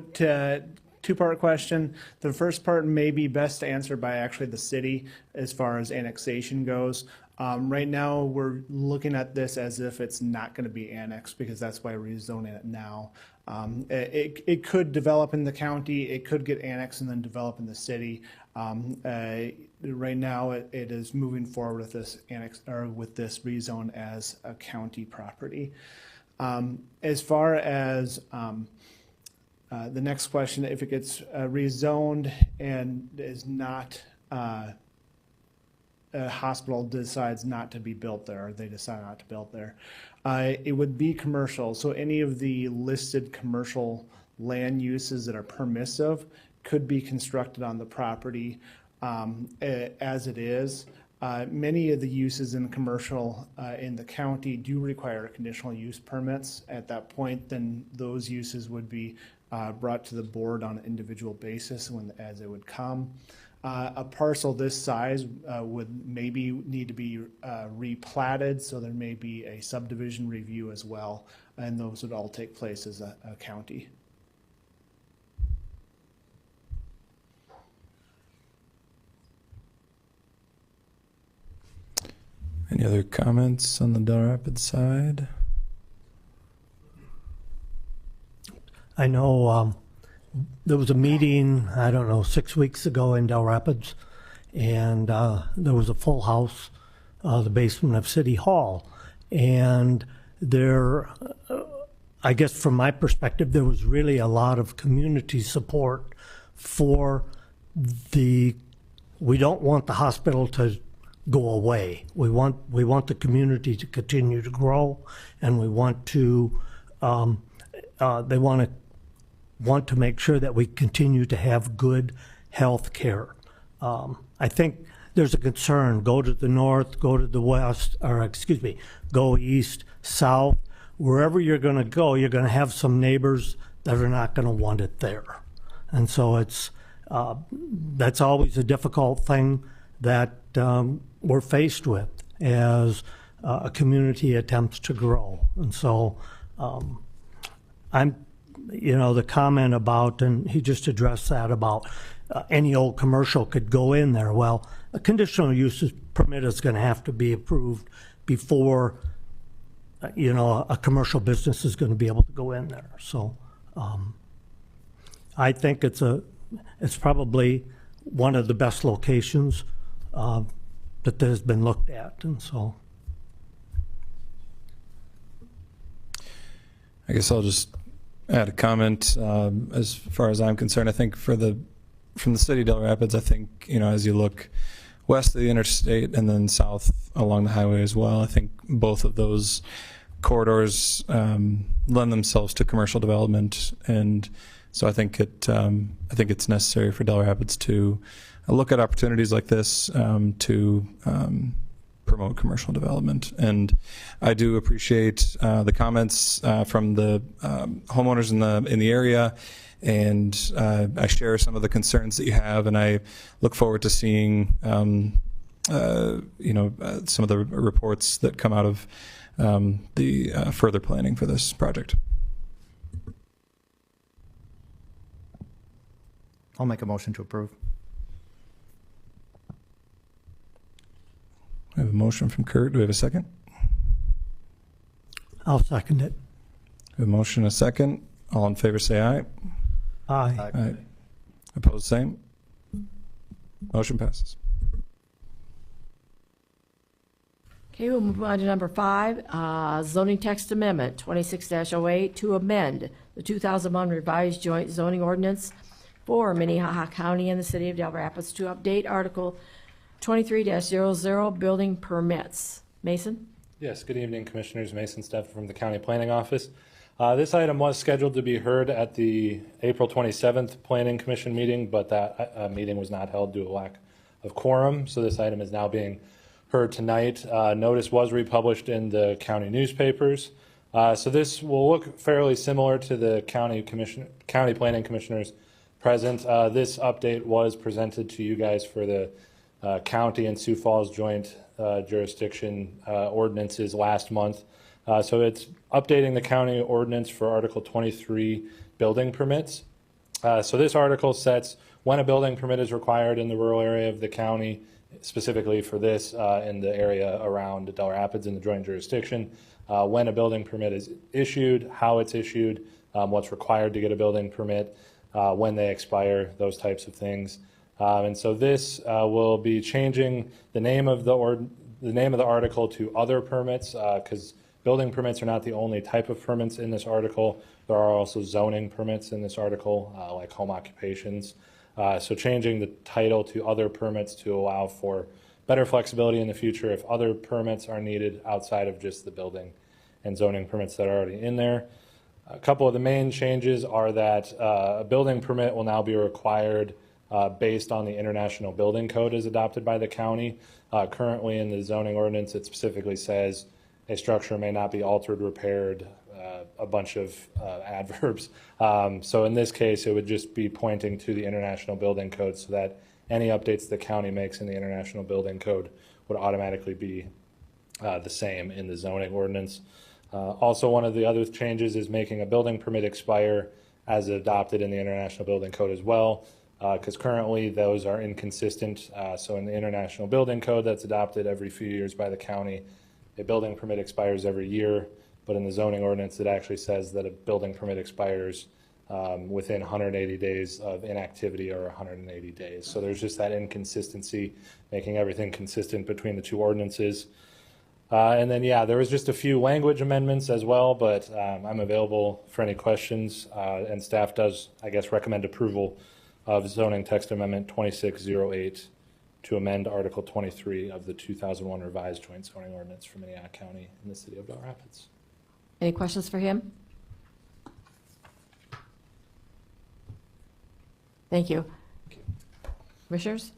two-part question. The first part may be best answered by actually the city as far as annexation goes. Right now, we're looking at this as if it's not going to be annexed, because that's why we're rezoning it now. It could develop in the county, it could get annexed and then develop in the city. Right now, it is moving forward with this with this rezone as a county property. As far as the next question, if it gets rezoned and is not a hospital decides not to be built there, or they decide not to build there, it would be commercial. So any of the listed commercial land uses that are permissive could be constructed on the property as it is. Many of the uses in commercial in the county do require conditional use permits. At that point, then those uses would be brought to the board on an individual basis as it would come. A parcel this size would maybe need to be replatted, so there may be a subdivision review as well, and those would all take place as a county. Any other comments on the Del Rapids side? I know there was a meeting, I don't know, 6 weeks ago in Del Rapids, and there was a full house, the basement of City Hall. And there, I guess from my perspective, there was really a lot of community support for we don't want the hospital to go away. We want the community to continue to grow, and we want to, they want to make sure that we continue to have good health care. I think there's a concern, go to the north, go to the west, or excuse me, go east, south. Wherever you're going to go, you're going to have some neighbors that are not going to want it there. And so that's always a difficult thing that we're faced with as a community attempts to grow. And so the comment about, and he just addressed that about any old commercial could go in there. Well, a conditional use permit is going to have to be approved before, a commercial business is going to be able to go in there. So I think it's probably one of the best locations that has been looked at. And so I guess I'll just add a comment. As far as I'm concerned, I think from the city of Del Rapids, I think, as you look west of the interstate and then south along the highway as well, I think both of those corridors lend themselves to commercial development. And so I think it's necessary for Del Rapids to look at opportunities like this to promote commercial development. And I do appreciate the comments from the homeowners in the area, and I share some of the concerns that you have, and I look forward to seeing some of the reports that come out of the further planning for this project. I'll make a motion to approve. We have a motion from Kurt. Do we have a second? I'll second it. We have a motion and a second. All in favor say aye. Aye. Aye. Opposed, same. Motion passes. Okay, we'll move on to number 5, zoning text amendment 26-08 to amend the 2001 revised joint zoning ordinance for Minnehaha County and the City of Del Rapids to update Article 23-00 building permits. Mason? Yes, good evening, Commissioners. Mason Steffen from the County Planning Office. This item was scheduled to be heard at the April 27th Planning Commission meeting, but that meeting was not held due to lack of quorum, so this item is now being heard tonight. Notice was republished in the county newspapers. So this will look fairly similar to the county planning commissioners present. This update was presented to you guys for the county and Sioux Falls joint jurisdiction ordinances last month. So it's updating the county ordinance for Article 23 building permits. So this article sets when a building permit is required in the rural area of the county, specifically for this in the area around Del Rapids in the joint jurisdiction, when a building permit is issued, how it's issued, what's required to get a building permit, when they expire, those types of things. And so this will be changing the name of the article to other permits, because building permits are not the only type of permits in this article. There are also zoning permits in this article, like home occupations. So changing the title to other permits to allow for better flexibility in the future if other permits are needed outside of just the building and zoning permits that are already in there. A couple of the main changes are that a building permit will now be required based on the International Building Code as adopted by the county. Currently in the zoning ordinance, it specifically says a structure may not be altered, repaired, a bunch of adverbs. So in this case, it would just be pointing to the International Building Code so that any updates the county makes in the International Building Code would automatically be the same in the zoning ordinance. Also, one of the other changes is making a building permit expire as adopted in the International Building Code as well, because currently those are inconsistent. So in the International Building Code that's adopted every few years by the county, a building permit expires every year, but in the zoning ordinance, it actually says that a building permit expires within 180 days of inactivity or 180 days. So there's just that inconsistency, making everything consistent between the two ordinances. And then, yeah, there was just a few language amendments as well, but I'm available for any questions. And staff does, I guess, recommend approval of zoning text amendment 2608 to amend Article 23 of the 2001 revised joint zoning ordinance for Minnehaha County in the city of Del Rapids. Any questions for him? Thank you. Commissioners?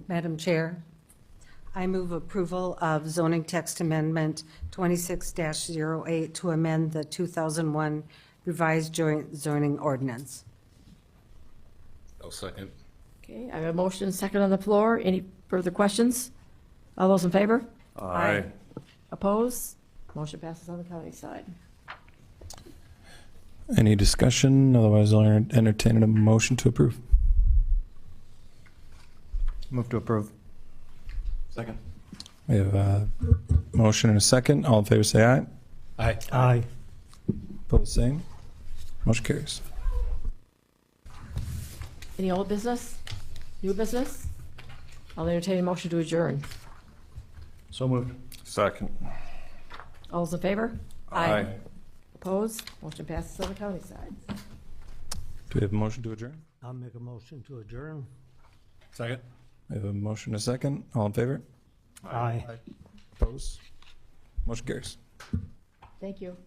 Madam Chair, I move approval of zoning text amendment 26-08 to amend the 2001 revised joint zoning ordinance. I'll second. Okay, I have a motion and second on the floor. Any further questions? All those in favor? Aye. Opposed? Motion passes on the county side. Any discussion? Otherwise, I'll entertain a motion to approve. Move to approve. Second. We have a motion and a second. All in favor, say aye. Aye. Aye. Opposed, same. Motion carries. Any old business? New business? I'll entertain a motion to adjourn. So moved. Second. All those in favor? Aye. Opposed? Motion passes on the county side. Do we have a motion to adjourn? I'll make a motion to adjourn. Second. We have a motion and a second. All in favor? Aye. Opposed? Motion carries. Thank you.